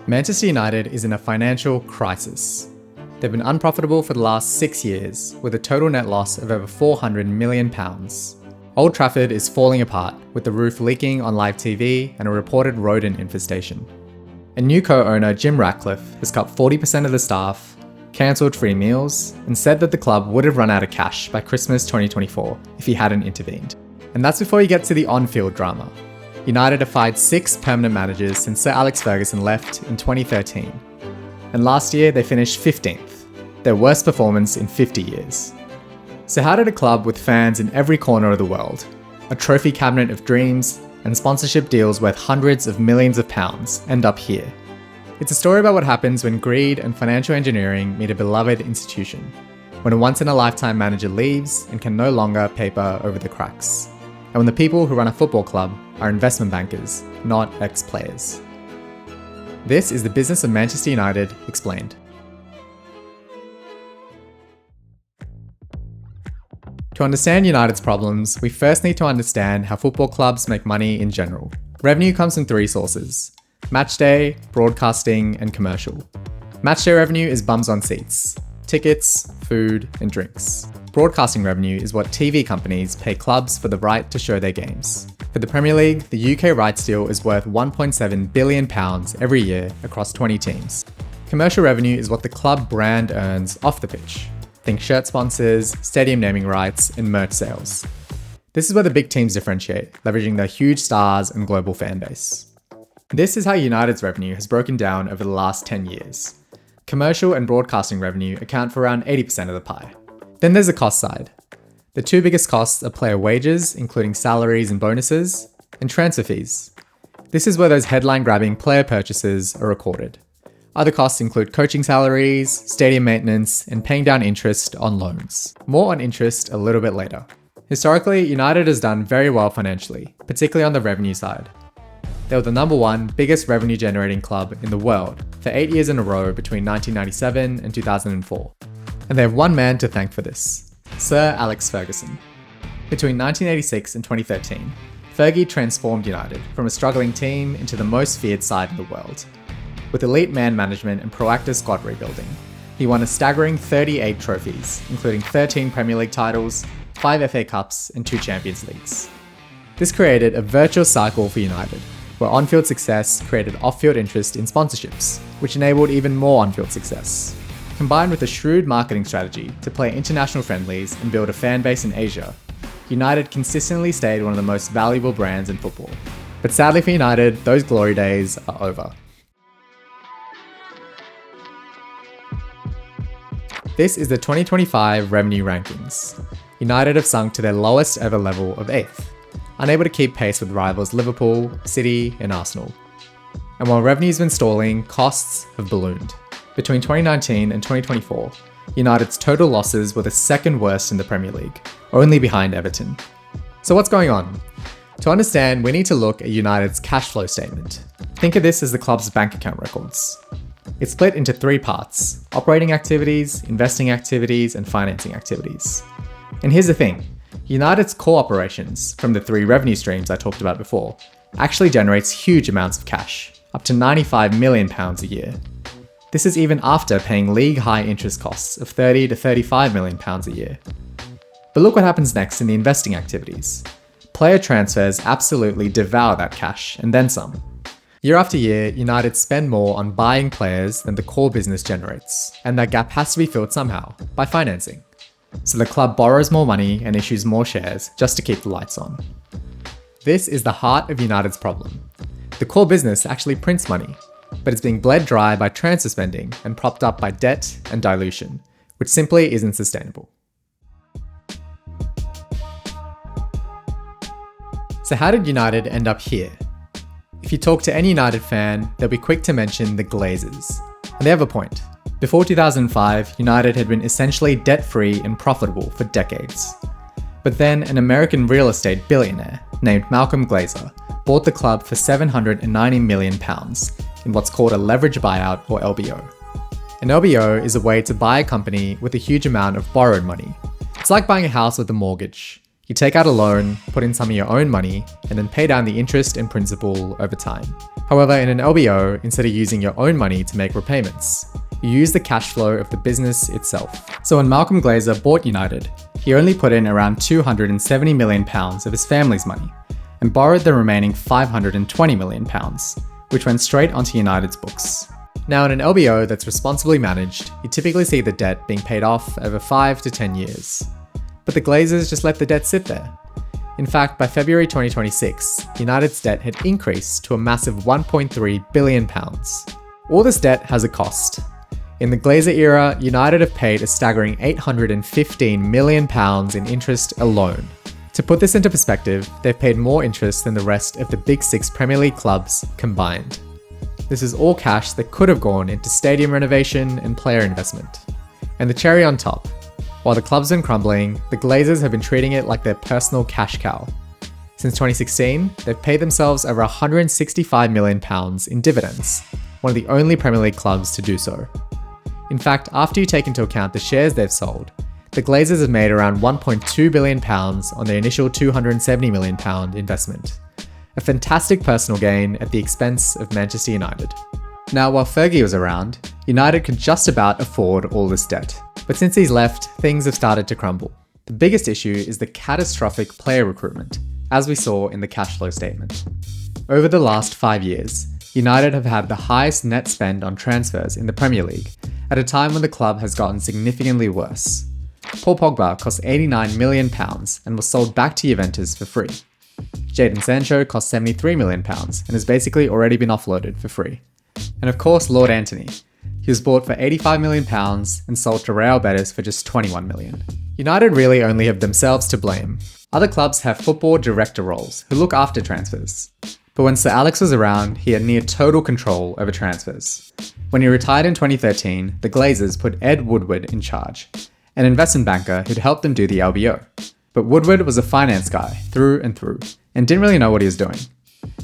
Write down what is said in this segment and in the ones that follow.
Manchester United is in a financial crisis. They've been unprofitable for the last 6 years, with a total net loss of over £400 million. Old Trafford is falling apart, with the roof leaking on live TV and a reported rodent infestation. A new co-owner, Jim Ratcliffe, has cut 40% of the staff, cancelled free meals, and said that the club would have run out of cash by Christmas 2024 if he hadn't intervened. And that's before you get to the on-field drama. United have fired 6 permanent managers since Sir Alex Ferguson left in 2013. And last year they finished 15th, their worst performance in 50 years. So how did a club with fans in every corner of the world, a trophy cabinet of dreams, and sponsorship deals worth hundreds of millions of pounds end up here? It's a story about what happens when greed and financial engineering meet a beloved institution, when a once-in-a-lifetime manager leaves and can no longer paper over the cracks, and when the people who run a football club are investment bankers, not ex-players. This is the business of Manchester United explained. To understand United's problems, we first need to understand how football clubs make money in general. Revenue comes from 3 sources: matchday, broadcasting, and commercial. Matchday revenue is bums on seats, tickets, food, and drinks. Broadcasting revenue is what TV companies pay clubs for the right to show their games. For the Premier League, the UK rights deal is worth £1.7 billion every year across 20 teams. Commercial revenue is what the club brand earns off the pitch. Think shirt sponsors, stadium naming rights, and merch sales. This is where the big teams differentiate, leveraging their huge stars and global fan base. This is how United's revenue has broken down over the last 10 years. Commercial and broadcasting revenue account for around 80% of the pie. Then there's the cost side. The 2 biggest costs are player wages, including salaries and bonuses, and transfer fees. This is where those headline-grabbing player purchases are recorded. Other costs include coaching salaries, stadium maintenance, and paying down interest on loans. More on interest a little bit later. Historically, United has done very well financially, particularly on the revenue side. They were the #1 biggest revenue-generating club in the world for 8 years in a row between 1997 and 2004. And they have one man to thank for this: Sir Alex Ferguson. Between 1986 and 2013, Fergie transformed United from a struggling team into the most feared side in the world. With elite man management and proactive squad rebuilding, he won a staggering 38 trophies, including 13 Premier League titles, 5 FA Cups, and 2 Champions Leagues. This created a virtuous cycle for United, where on-field success created off-field interest in sponsorships, which enabled even more on-field success. Combined with a shrewd marketing strategy to play international friendlies and build a fan base in Asia, United consistently stayed one of the most valuable brands in football. But sadly for United, those glory days are over. This is the 2025 revenue rankings. United have sunk to their lowest ever level of 8th, unable to keep pace with rivals Liverpool, City, and Arsenal. And while revenue's been stalling, costs have ballooned. Between 2019 and 2024, United's total losses were the 2nd worst in the Premier League, only behind Everton. So what's going on? To understand, we need to look at United's cash flow statement. Think of this as the club's bank account records. It's split into 3 parts: operating activities, investing activities, and financing activities. And here's the thing, United's core operations, from the 3 revenue streams I talked about before, actually generates huge amounts of cash, up to £95 million a year. This is even after paying league-high interest costs of £30 to £35 million a year. But look what happens next in the investing activities. Player transfers absolutely devour that cash, and then some. Year after year, United spend more on buying players than the core business generates, and that gap has to be filled somehow, by financing. So the club borrows more money and issues more shares just to keep the lights on. This is the heart of United's problem. The core business actually prints money, but it's being bled dry by transfer spending and propped up by debt and dilution, which simply isn't sustainable. So how did United end up here? If you talk to any United fan, they'll be quick to mention the Glazers. And they have a point. Before 2005, United had been essentially debt-free and profitable for decades. But then an American real estate billionaire named Malcolm Glazer bought the club for £790 million in what's called a leverage buyout, or LBO. An LBO is a way to buy a company with a huge amount of borrowed money. It's like buying a house with a mortgage. You take out a loan, put in some of your own money, and then pay down the interest and principal over time. However, in an LBO, instead of using your own money to make repayments, you use the cash flow of the business itself. So when Malcolm Glazer bought United, he only put in around £270 million of his family's money and borrowed the remaining £520 million, which went straight onto United's books. Now in an LBO that's responsibly managed, you typically see the debt being paid off over 5 to 10 years. But the Glazers just let the debt sit there. In fact, by February 2026, United's debt had increased to a massive £1.3 billion. All this debt has a cost. In the Glazer era, United have paid a staggering £815 million in interest alone. To put this into perspective, they've paid more interest than the rest of the Big Six Premier League clubs combined. This is all cash that could have gone into stadium renovation and player investment. And the cherry on top, while the club's been crumbling, the Glazers have been treating it like their personal cash cow. Since 2016, they've paid themselves over £165 million in dividends, one of the only Premier League clubs to do so. In fact, after you take into account the shares they've sold, the Glazers have made around £1.2 billion on their initial £270 million investment. A fantastic personal gain at the expense of Manchester United. Now, while Fergie was around, United could just about afford all this debt. But since he's left, things have started to crumble. The biggest issue is the catastrophic player recruitment, as we saw in the cash flow statement. Over the last 5 years, United have had the highest net spend on transfers in the Premier League, at a time when the club has gotten significantly worse. Paul Pogba cost £89 million and was sold back to Juventus for free. Jadon Sancho cost £73 million and has basically already been offloaded for free. And of course, Lord Anthony. He was bought for £85 million and sold to Real Betis for just £21 million. United really only have themselves to blame. Other clubs have football director roles who look after transfers. But when Sir Alex was around, he had near total control over transfers. When he retired in 2013, the Glazers put Ed Woodward in charge, an investment banker who'd helped them do the LBO. But Woodward was a finance guy through and through, and didn't really know what he was doing.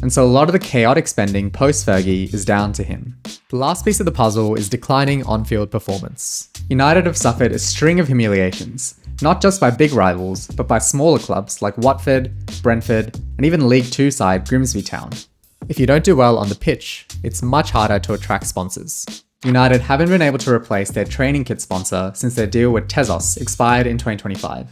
And so a lot of the chaotic spending post-Fergie is down to him. The last piece of the puzzle is declining on-field performance. United have suffered a string of humiliations, not just by big rivals, but by smaller clubs like Watford, Brentford, and even League Two side Grimsby Town. If you don't do well on the pitch, it's much harder to attract sponsors. United haven't been able to replace their training kit sponsor since their deal with Tezos expired in 2025.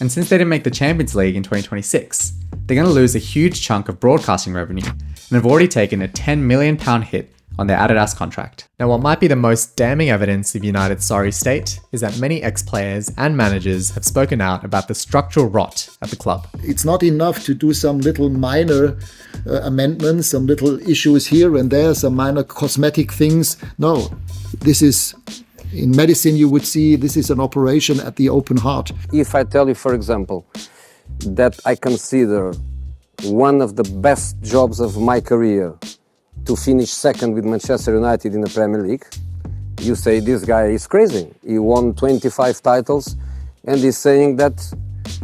And since they didn't make the Champions League in 2026, they're going to lose a huge chunk of broadcasting revenue and have already taken a £10 million hit on their Adidas contract. Now, what might be the most damning evidence of United's sorry state is that many ex-players and managers have spoken out about the structural rot at the club. It's not enough to do some little minor amendments, some little issues here and there, some minor cosmetic things. No, this is, in medicine you would see, this is an operation at the open heart. If I tell you, for example, that I consider one of the best jobs of my career to finish second with Manchester United in the Premier League, you say this guy is crazy. He won 25 titles and he's saying that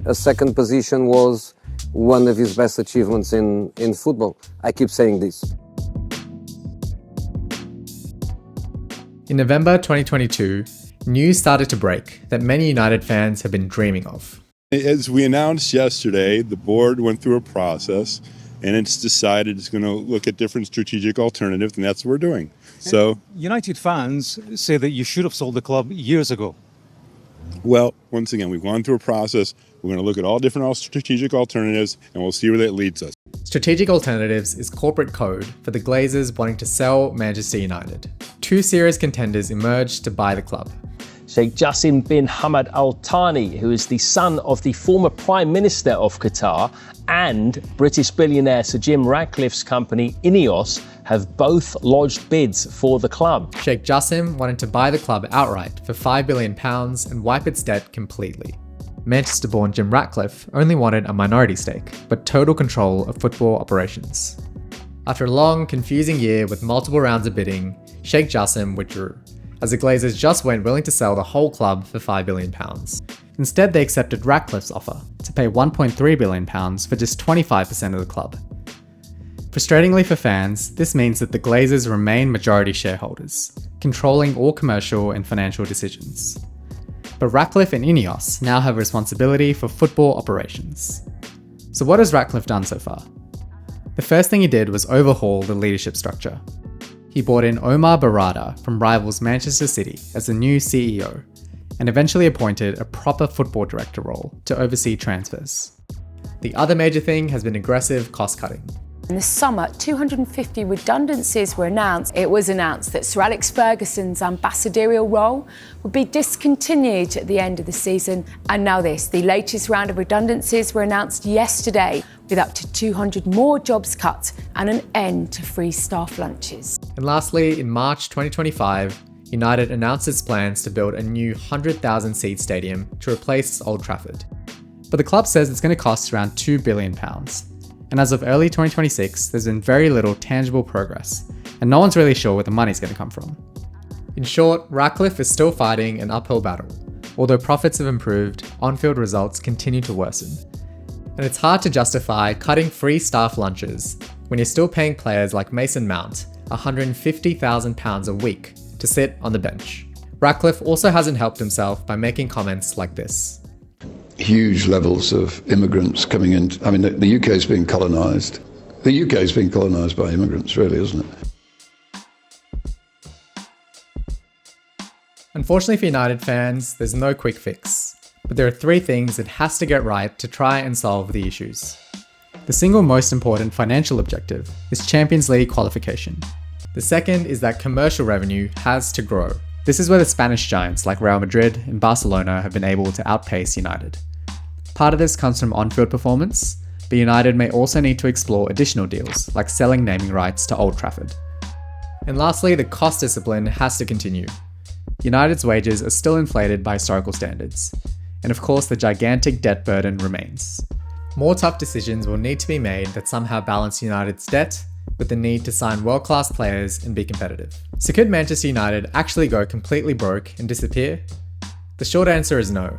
a second position was one of his best achievements in football. I keep saying this. In November 2022, news started to break that many United fans have been dreaming of. As we announced yesterday, the board went through a process and it's decided it's going to look at different strategic alternatives, and that's what we're doing. So, United fans say that you should have sold the club years ago. Well, once again, we've gone through a process. We're going to look at all different strategic alternatives, and we'll see where that leads us. Strategic alternatives is corporate code for the Glazers wanting to sell Manchester United. Two serious contenders emerged to buy the club. Sheikh Jassim bin Hamad Al Thani, who is the son of the former Prime Minister of Qatar, and British billionaire Sir Jim Ratcliffe's company INEOS have both lodged bids for the club. Sheikh Jassim wanted to buy the club outright for £5 billion and wipe its debt completely. Manchester-born Jim Ratcliffe only wanted a minority stake, but total control of football operations. After a long, confusing year with multiple rounds of bidding, Sheikh Jassim withdrew, as the Glazers just weren't willing to sell the whole club for £5 billion. Instead, they accepted Ratcliffe's offer to pay £1.3 billion for just 25% of the club. Frustratingly for fans, this means that the Glazers remain majority shareholders, controlling all commercial and financial decisions. But Ratcliffe and INEOS now have responsibility for football operations. So what has Ratcliffe done so far? The first thing he did was overhaul the leadership structure. He brought in Omar Barada from rivals Manchester City as the new CEO, and eventually appointed a proper football director role to oversee transfers. The other major thing has been aggressive cost cutting. In the summer, 250 redundancies were announced. It was announced that Sir Alex Ferguson's ambassadorial role would be discontinued at the end of the season. And now this, the latest round of redundancies were announced yesterday, with up to 200 more jobs cut and an end to free staff lunches. And lastly, in March 2025, United announced its plans to build a new 100,000-seat stadium to replace Old Trafford. But the club says it's going to cost around £2 billion. And as of early 2026, there's been very little tangible progress, and no one's really sure where the money's going to come from. In short, Ratcliffe is still fighting an uphill battle. Although profits have improved, on-field results continue to worsen. And it's hard to justify cutting free staff lunches when you're still paying players like Mason Mount £150,000 a week to sit on the bench. Ratcliffe also hasn't helped himself by making comments like this. Huge levels of immigrants coming in. I mean, the UK is being colonised. The UK is being colonised by immigrants, really, isn't it? Unfortunately for United fans, there's no quick fix. But there are 3 things it has to get right to try and solve the issues. The single most important financial objective is Champions League qualification. The second is that commercial revenue has to grow. This is where the Spanish giants like Real Madrid and Barcelona have been able to outpace United. Part of this comes from on-field performance, but United may also need to explore additional deals, like selling naming rights to Old Trafford. And lastly, the cost discipline has to continue. United's wages are still inflated by historical standards, and of course the gigantic debt burden remains. More tough decisions will need to be made that somehow balance United's debt with the need to sign world-class players and be competitive. So could Manchester United actually go completely broke and disappear? The short answer is no.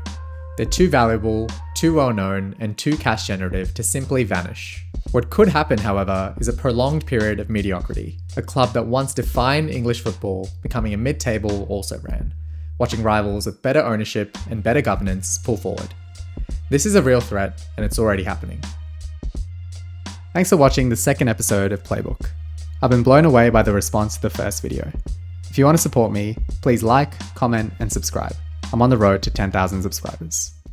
They're too valuable, too well-known, and too cash-generative to simply vanish. What could happen, however, is a prolonged period of mediocrity, a club that once defined English football becoming a mid-table also-ran, watching rivals with better ownership and better governance pull forward. This is a real threat, and it's already happening. Thanks for watching the second episode of Playbook. I've been blown away by the response to the first video. If you want to support me, please like, comment, and subscribe. I'm on the road to 10,000 subscribers.